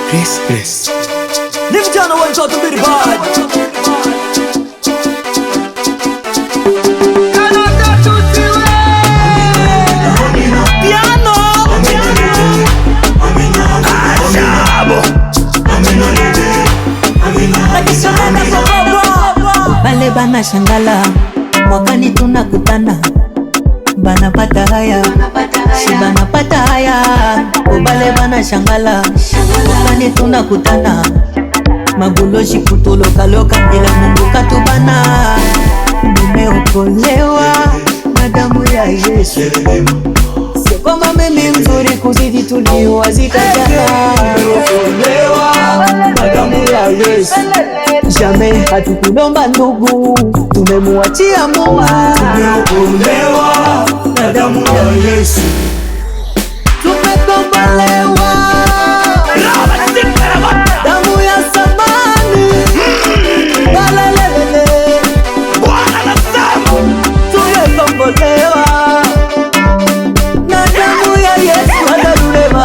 Chris. Live Jana wants out to be the bad. Piano. Bale bana shangala, mwakani tunakutana, banapata haya, si banapata haya. Bale bana shangala, mwakani tunakutana, maguloshi kutulokaloka, ila Mungu katubana. Nimeokolewa na damu ya Yesu, sio kwamba mimi mzuri kuzidi tuliowazika jana. Nimeokolewa na damu ya Yesu, Jamais hatukulomba ndugu, tumemuachia Mungu. tumeokolewa na damu ya Yesu, Tumekombolewa damu ya samani. Balelelele, tumekombolewa na damu ya Yesu. Haleluya,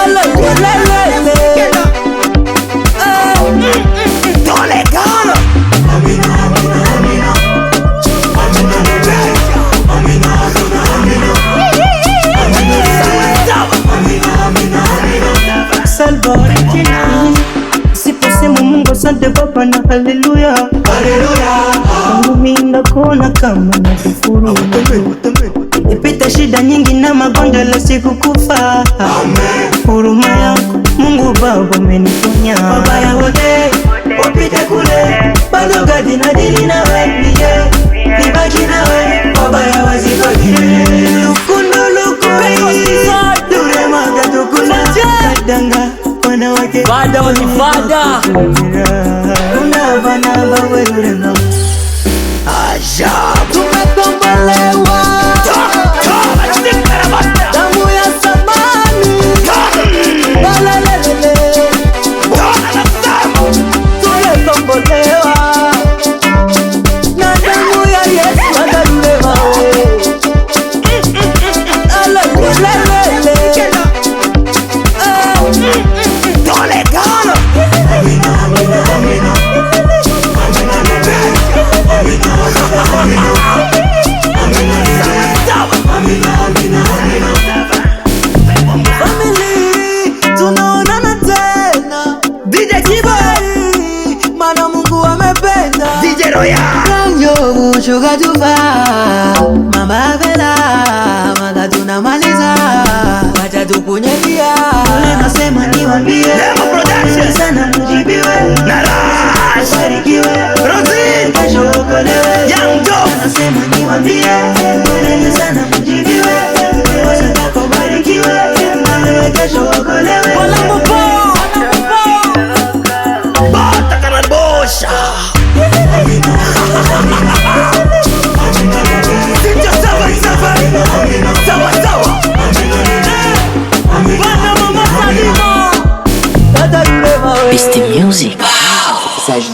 alelelele. Siposema Mungu asante Baba na haleluya, kwangu mimi nakuona kama nakufuru. Nipita shida nyingi na magonjwa la sikukufa. Huruma yako Mungu Baba umeniponya. Wabaya wote wapite kule, bado gadi na dili na wewe, nibaki na wewe, wabaya wazibaki. Dure maga tukuna kadanga wanawake Fada wanifada. Kuna bana bawe urema. Tumekombolewa damu ya samani. Balelelele, tumekombolewa na damu ya Yesu. Haleluya, alelelele. Family, tunaonana tena. DJ Kiboi, mana Mungu amependa. DJ Roya. Kanyo shuga tufa, mama vela, maga tunamaliza, wacha tukunyelia. Ule nasema niwaambie sana mjibiwe, barikiwe, kesho okolewe. Nasema niwaambie sana mjibiwe, barikiwe, kesho okolewe. Bata kanabosha. Tata Rurema we. Beastie Music. Sage